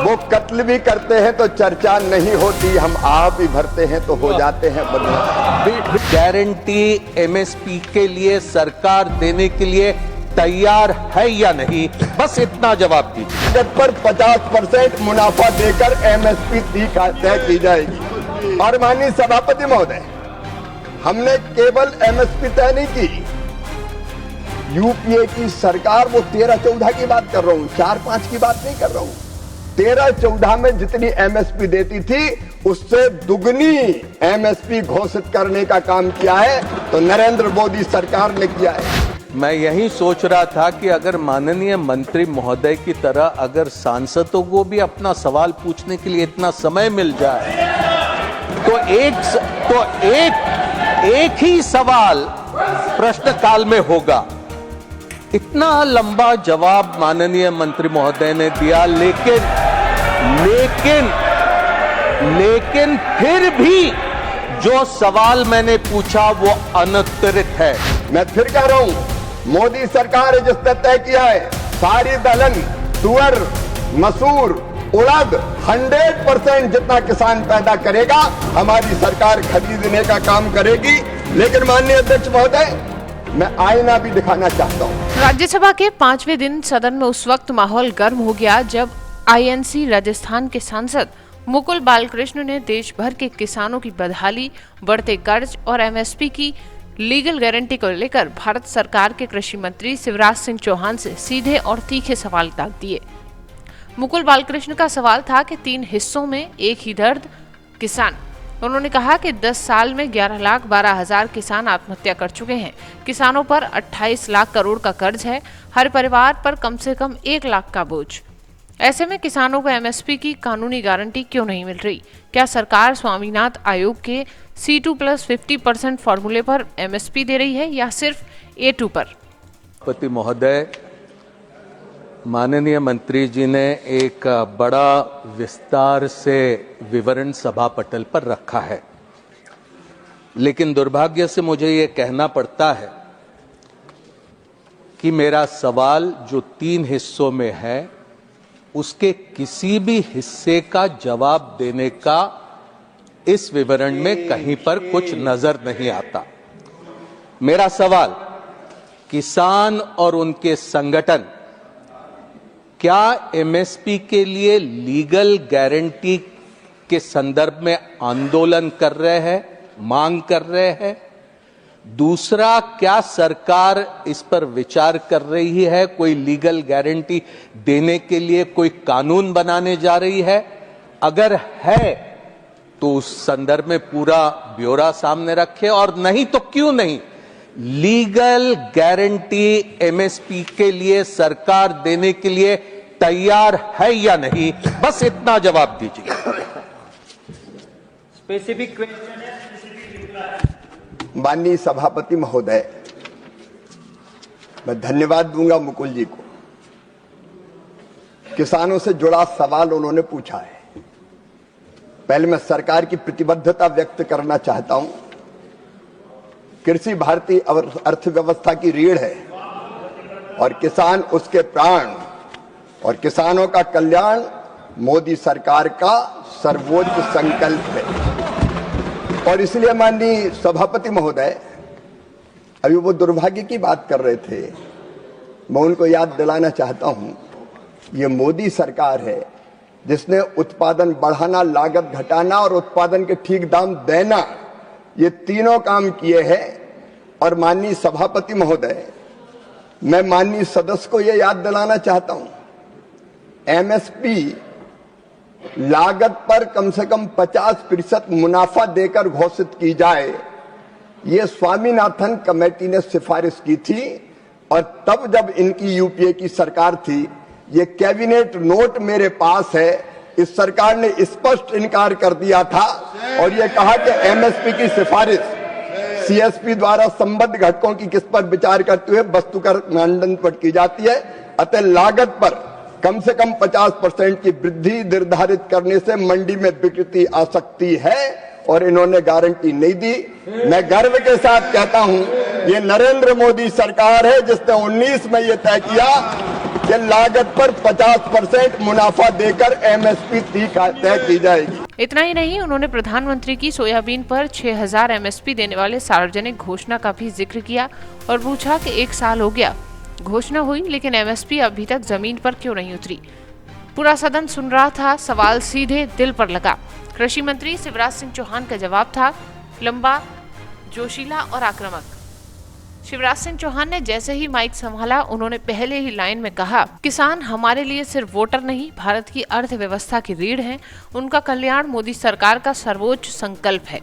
वो कत्ल भी करते हैं तो चर्चा नहीं होती, हम आप भी भरते हैं तो हो जाते हैं बदनाम। गारंटी एमएसपी के लिए सरकार देने के लिए तैयार है या नहीं, बस इतना जवाब दीजिए। बजट पर 50% मुनाफा देकर एमएसपी तय की जाएगी। और माननीय सभापति महोदय, हमने केवल एमएसपी तय नहीं की, यूपीए की सरकार, वो 13-14 की बात कर रहा हूं, 4-5 की बात नहीं कर रहा हूं, 13-14 में जितनी एमएसपी देती थी उससे दुगनी एमएसपी घोषित करने का काम किया है तो नरेंद्र मोदी सरकार ने किया है। मैं यही सोच रहा था कि अगर माननीय मंत्री महोदय की तरह अगर सांसदों को भी अपना सवाल पूछने के लिए इतना समय मिल जाए तो एक ही सवाल प्रश्नकाल में होगा। इतना लंबा जवाब माननीय मंत्री महोदय ने दिया, लेकिन फिर भी जो सवाल मैंने पूछा वो अनुत्तरित है। मैं फिर कह रहा हूं, मोदी सरकार ने जिसने तय किया है, सारी दलहन, तुअर, मसूर, उड़द 100% जितना किसान पैदा करेगा हमारी सरकार खरीदने का काम करेगी। लेकिन माननीय अध्यक्ष महोदय, मैं आईना भी दिखाना चाहता हूं। राज्यसभा के 5वें दिन सदन में उस वक्त माहौल गर्म हो गया जब आईएनसी राजस्थान के सांसद मुकुल बालकृष्ण ने देश भर के किसानों की बदहाली, बढ़ते कर्ज और एमएसपी की लीगल गारंटी को लेकर भारत सरकार के कृषि मंत्री शिवराज सिंह चौहान से सीधे और तीखे सवाल दाग दिए। मुकुल बालकृष्ण का सवाल था कि 3 हिस्सों में एक ही दर्द, किसान। उन्होंने कहा कि 10 साल में 11,12,000 किसान आत्महत्या कर चुके हैं। किसानों पर 28 लाख करोड़ का कर्ज है, हर परिवार पर कम से कम 1 लाख का बोझ। ऐसे में किसानों को एमएसपी की कानूनी गारंटी क्यों नहीं मिल रही? क्या सरकार स्वामीनाथन आयोग के C2+50% फॉर्मूले पर एमएसपी दे रही है या सिर्फ A2 पर? पति महोदय, माननीय मंत्री जी ने एक बड़ा विस्तार से विवरण सभा पटल पर रखा है, लेकिन दुर्भाग्य से मुझे ये कहना पड़ता है कि मेरा सवाल जो 3 हिस्सों में है उसके किसी भी हिस्से का जवाब देने का इस विवरण में कहीं पर कुछ नजर नहीं आता। मेरा सवाल, किसान और उनके संगठन क्या एमएसपी के लिए लीगल गारंटी के संदर्भ में आंदोलन कर रहे हैं, मांग कर रहे हैं? दूसरा, क्या सरकार इस पर विचार कर रही है, कोई लीगल गारंटी देने के लिए कोई कानून बनाने जा रही है? अगर है तो उस संदर्भ में पूरा ब्यौरा सामने रखे, और नहीं तो क्यों नहीं? लीगल गारंटी एमएसपी के लिए सरकार देने के लिए तैयार है या नहीं, बस इतना जवाब दीजिए। Specific question. माननीय सभापति महोदय, मैं धन्यवाद दूंगा मुकुल जी को, किसानों से जुड़ा सवाल उन्होंने पूछा है। पहले मैं सरकार की प्रतिबद्धता व्यक्त करना चाहता हूं। कृषि भारतीय अर्थव्यवस्था की रीढ़ है और किसान उसके प्राण, और किसानों का कल्याण मोदी सरकार का सर्वोच्च संकल्प है। और इसलिए माननीय सभापति महोदय, अभी वो दुर्भाग्य की बात कर रहे थे, मैं उनको याद दिलाना चाहता हूं, ये मोदी सरकार है जिसने उत्पादन बढ़ाना, लागत घटाना और उत्पादन के ठीक दाम देना, ये तीनों काम किए हैं। और माननीय सभापति महोदय, मैं माननीय सदस्य को ये याद दिलाना चाहता हूं, एमएसपी लागत पर कम से कम 50% मुनाफा देकर घोषित की जाए, ये स्वामीनाथन कमेटी ने सिफारिश की थी। और तब जब इनकी यूपीए की सरकार थी, ये कैबिनेट नोट मेरे पास है, इस सरकार ने स्पष्ट इनकार कर दिया था और ये कहा कि एमएसपी की सिफारिश सीएसपी द्वारा संबद्ध घटकों की किस पर विचार करते हुए वस्तु कर मानदंड पर की जाती है। अतः लागत पर कम से कम 50% की वृद्धि निर्धारित करने से मंडी में विकृति आ सकती है, और इन्होंने गारंटी नहीं दी। मैं गर्व के साथ कहता हूं, ये नरेंद्र मोदी सरकार है जिसने 19 में ये तय किया कि लागत पर 50% मुनाफा देकर एमएसपी तय की जाएगी। इतना ही नहीं, उन्होंने प्रधानमंत्री की सोयाबीन पर 6000 एमएसपी देने वाले सार्वजनिक घोषणा का भी जिक्र किया और पूछा कि 1 साल हो गया, घोषणा हुई लेकिन एमएसपी अभी तक जमीन पर क्यों नहीं उतरी। पूरा सदन सुन रहा था, सवाल सीधे दिल पर लगा। कृषि मंत्री शिवराज सिंह चौहान का जवाब था लंबा, जोशीला और आक्रामक। शिवराज सिंह चौहान ने जैसे ही माइक संभाला, उन्होंने पहले ही लाइन में कहा, किसान हमारे लिए सिर्फ वोटर नहीं, भारत की अर्थव्यवस्था की रीढ़ हैं। उनका कल्याण मोदी सरकार का सर्वोच्च संकल्प है।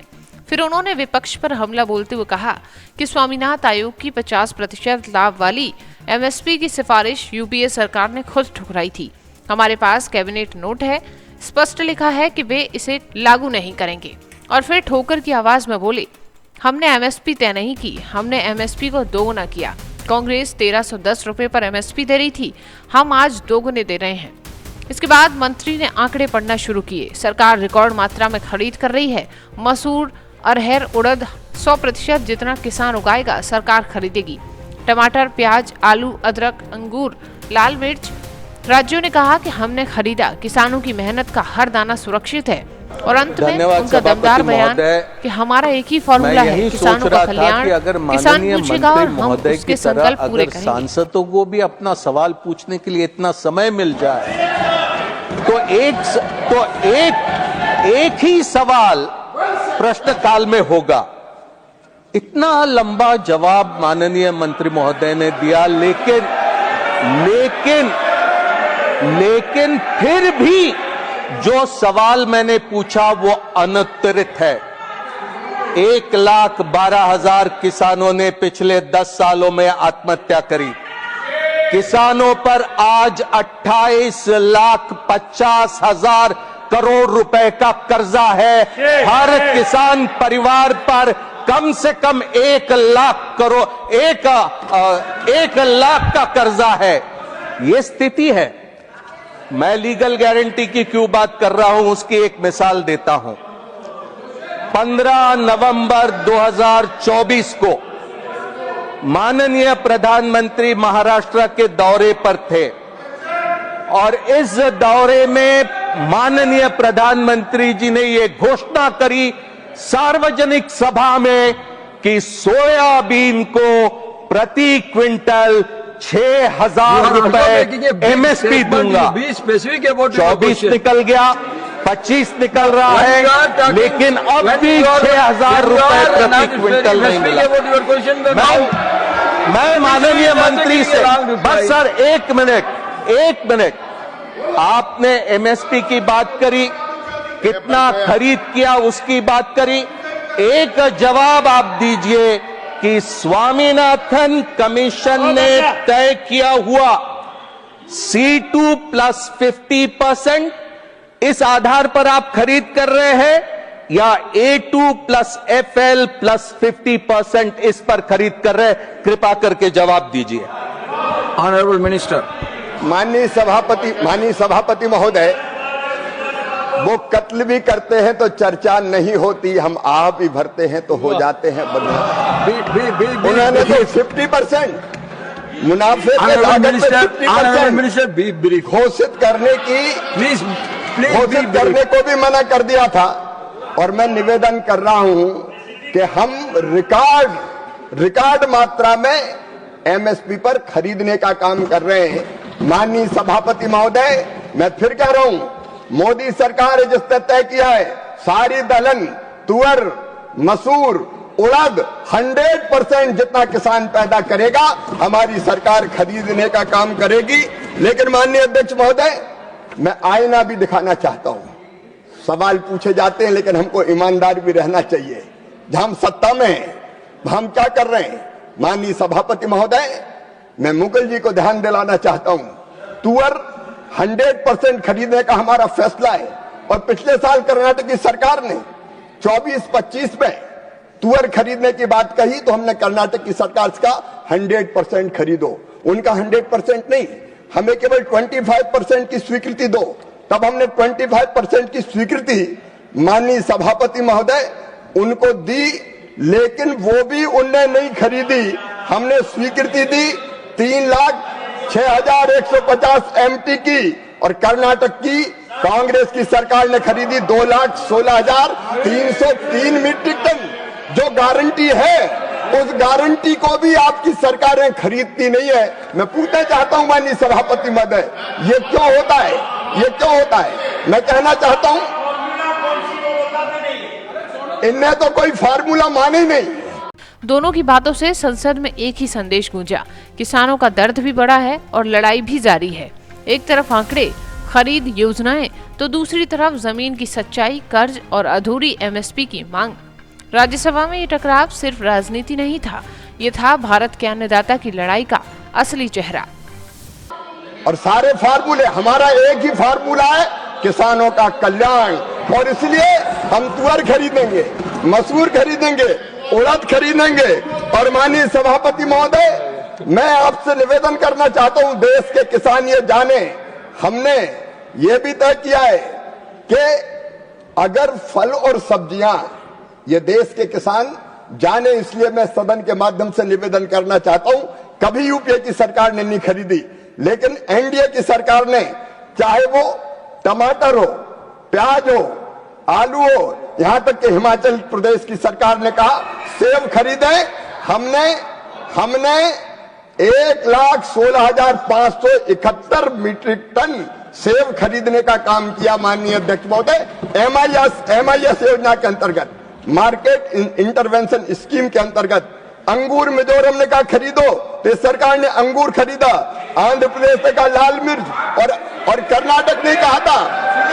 फिर उन्होंने विपक्ष पर हमला बोलते हुए कहा कि स्वामीनाथन आयोग की 50% लाभ वाली एमएसपी की सिफारिश यूपीए सरकार ने खुद ठुकराई थी। हमारे पास कैबिनेट नोट है, स्पष्ट लिखा है कि वे इसे लागू नहीं करेंगे। और फिर ठोकर की आवाज में बोले, हमने एमएसपी तय नहीं की, हमने एमएसपी को दोगुना किया। कांग्रेस 1310 रुपए पर एमएसपी दे रही थी, हम आज दोगुने दे रहे हैं। इसके बाद मंत्री ने आंकड़े पढ़ना शुरू किए। सरकार रिकॉर्ड मात्रा में खरीद कर रही है। मसूर, अरहर, उड़द 100% जितना किसान उगाएगा सरकार खरीदेगी। टमाटर, प्याज, आलू, अदरक, अंगूर, लाल मिर्च, राज्यों ने कहा कि हमने खरीदा। किसानों की मेहनत का हर दाना सुरक्षित है। और अंत में उनका दमदार बयान कि हमारा एक ही फॉर्मूला है, किसानों का कल्याण। किसान पूछेगा और हम उसके संकल्प पूरे करेंगे। सांसदों को भी अपना सवाल पूछने के लिए इतना समय मिल जाए तो एक ही सवाल प्रश्नकाल में होगा। इतना लंबा जवाब माननीय मंत्री महोदय ने दिया, लेकिन फिर भी जो सवाल मैंने पूछा वो अनुत्तरित है। 1,12,000 किसानों ने पिछले 10 सालों में आत्महत्या करी। किसानों पर आज 28,50,000 करोड़ रुपए का कर्जा है। हर किसान परिवार पर कम से कम 1 लाख का कर्जा है। ये स्थिति है। मैं लीगल गारंटी की क्यों बात कर रहा हूं, उसकी एक मिसाल देता हूं। 15 नवंबर 2024 को माननीय प्रधानमंत्री महाराष्ट्र के दौरे पर थे और इस दौरे में माननीय प्रधानमंत्री जी ने यह घोषणा करी सार्वजनिक सभा में कि सोयाबीन को प्रति क्विंटल 6,000 रुपए एमएसपी दूंगा। 24 निकल गया, 25 निकल रहा है, लेकिन अब भी 6,000 रुपए प्रति क्विंटल नहीं मिला। मैं माननीय मंत्री से बस सर एक मिनट, आपने एमएसपी की बात करी, कितना खरीद किया उसकी बात करी। एक जवाब आप दीजिए कि स्वामीनाथन कमीशन ने तय किया हुआ C2 प्लस 50%, इस आधार पर आप खरीद कर रहे हैं या A2 प्लस FL प्लस 50% इस पर खरीद कर रहे हैं? कृपा करके जवाब दीजिए। Honourable minister. माननीय सभापति महोदय, वो कत्ल भी करते हैं तो चर्चा नहीं होती, हम आप भी भरते हैं तो हो जाते हैं बदनाम। उन्होंने तो 50% मुनाफे के लागत पे 50% घोषित करने को भी मना कर दिया था। और मैं निवेदन कर रहा हूं कि हम रिकॉर्ड मात्रा में एमएसपी पर खरीदने का काम कर रहे हैं। माननीय सभापति महोदय, मैं फिर कह रहा हूं, मोदी सरकार ने जिसने तय किया है, सारी दलहन, तुअर, मसूर, उड़द 100% जितना किसान पैदा करेगा हमारी सरकार खरीदने का काम करेगी। लेकिन माननीय अध्यक्ष महोदय, मैं आईना भी दिखाना चाहता हूं। सवाल पूछे जाते हैं लेकिन हमको ईमानदार भी रहना चाहिए। जहां हम सत्ता में हैं, हम क्या कर रहे हैं? माननीय सभापति महोदय, मैं मुगल जी को ध्यान दिलाना चाहता हूं, तुअर 100% खरीदने का हमारा फैसला है। और पिछले साल कर्नाटक की सरकार ने 24-25 में तुअर खरीदने की बात कही तो हमने कर्नाटक की सरकार का 100% खरीदो। उनका 100% नहीं, हमें केवल 25% की स्वीकृति दो। तब हमने 25% की स्वीकृति माननीय सभापति महोदय उनको दी, लेकिन वो भी उनने नहीं खरीदी। हमने स्वीकृति दी 6150 MT की और कर्नाटक की कांग्रेस की सरकार ने खरीदी 2,16,303 मीट्रिक टन। जो गारंटी है उस गारंटी को भी आपकी सरकारें खरीदती नहीं है। मैं पूछना चाहता हूं माननीय सभापति महोदय, ये क्यों होता है? ये क्यों होता है? मैं कहना चाहता हूं इनने तो कोई फार्मूला माने ही नहीं। दोनों की बातों से संसद में एक ही संदेश गूंजा, किसानों का दर्द भी बड़ा है और लड़ाई भी जारी है। एक तरफ आंकड़े, खरीद योजनाएं, तो दूसरी तरफ जमीन की सच्चाई, कर्ज और अधूरी MSP की मांग। राज्यसभा में ये टकराव सिर्फ राजनीति नहीं था, ये था भारत के अन्नदाता की लड़ाई का असली चेहरा। और सारे फार्मूले, हमारा एक ही फार्मूला है, किसानों का कल्याण। और इसलिए हम तुअर खरीदेंगे, मसूर खरीदेंगे, उड़द खरीदेंगे। और माननीय सभापति महोदय, मैं आपसे निवेदन करना चाहता हूं, देश के किसान ये जाने, हमने ये भी तय किया है कि अगर फल और सब्जियां ये देश के किसान जाने, इसलिए मैं सदन के माध्यम से निवेदन करना चाहता हूं, कभी यूपीए की सरकार ने नहीं खरीदी, लेकिन एनडीए की सरकार ने, चाहे वो टमाटर हो, प्याज हो, आलू हो, यहां तक कि हिमाचल प्रदेश की सरकार ने कहा सेब खरीदे। हमने 1,16,571 मीट्रिक टन सेब खरीदने का काम किया। माननीय अध्यक्ष महोदय, MIS योजना के अंतर्गत, मार्केट इंटरवेंशन स्कीम के अंतर्गत अंगूर मिजोरम ने कहा खरीदो, तो सरकार ने अंगूर खरीदा। आंध्र प्रदेश ने कहा लाल मिर्च, और कर्नाटक ने कहा था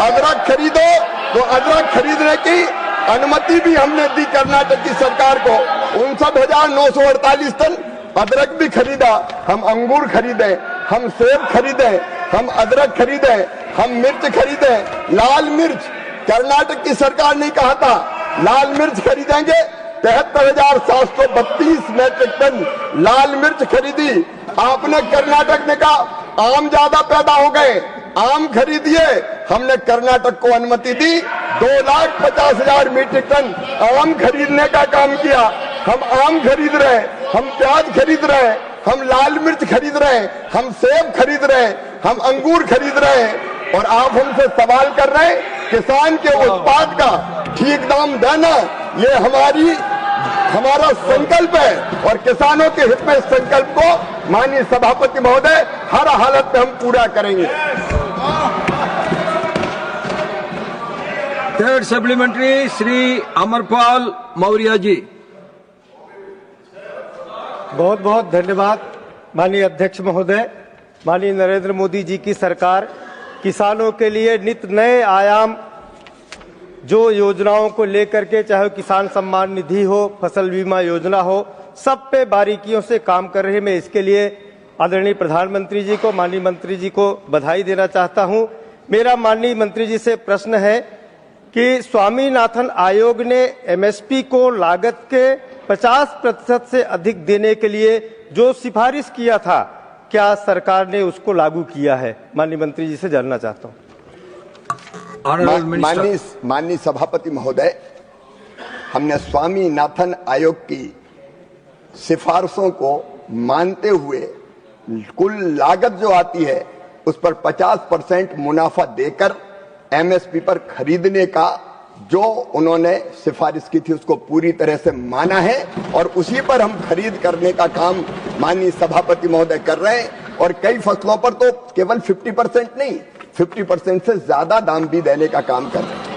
अदरक खरीदो, तो अदरक खरीदने की अनुमति भी हमने दी कर्नाटक की सरकार को। 59,948 टन अदरक भी खरीदा। हम अंगूर खरीदे, हम सेब खरीदे, हम अदरक खरीदे, हम मिर्च खरीदे। लाल मिर्च कर्नाटक की सरकार ने कहा था लाल मिर्च खरीदेंगे, 73,732 मीट्रिक टन लाल मिर्च खरीदी। आपने कर्नाटक ने कहा आम ज्यादा पैदा हो गए, आम खरीदिए, हमने कर्नाटक को अनुमति दी। 2,50,000 मीट्रिक टन आम खरीदने का काम किया। हम आम खरीद रहे हैं, हम प्याज खरीद रहे हैं, हम लाल मिर्च खरीद रहे हैं, हम सेब खरीद रहे हैं, हम अंगूर खरीद रहे हैं। और आप हमसे सवाल कर रहे हैं किसान के उत्पाद का ठीक दाम देना, ये हमारा संकल्प है। और किसानों के हित में इस संकल्प को माननीय सभापति महोदय हर हालत में हम पूरा करेंगे। Third supplementary Shri Amarpal Maurya ji. बहुत बहुत धन्यवाद माननीय अध्यक्ष महोदय। माननीय नरेंद्र मोदी जी की सरकार किसानों के लिए नित नए आयाम, जो योजनाओं को लेकर के, चाहे किसान सम्मान निधि हो, फसल बीमा योजना हो, सब पे बारीकियों से काम कर रहे हैं। मैं इसके लिए आदरणीय प्रधानमंत्री जी को, माननीय मंत्री जी को बधाई देना चाहता हूं। मेरा माननीय मंत्री जी से प्रश्न है कि स्वामीनाथन आयोग ने MSP को लागत के 50% से अधिक देने के लिए जो सिफारिश किया था, क्या सरकार ने उसको लागू किया है? माननीय मंत्री जी से जानना चाहता हूं। माननीय सभापति महोदय, हमने स्वामीनाथन आयोग की सिफारिशों को मानते हुए कुल लागत जो आती है उस पर 50% मुनाफा देकर MSP पर खरीदने का जो उन्होंने सिफारिश की थी उसको पूरी तरह से माना है। और उसी पर हम खरीद करने का काम माननीय सभापति महोदय कर रहे हैं। और कई फसलों पर तो केवल 50% नहीं, 50% से ज्यादा दाम भी देने का काम कर रहे हैं।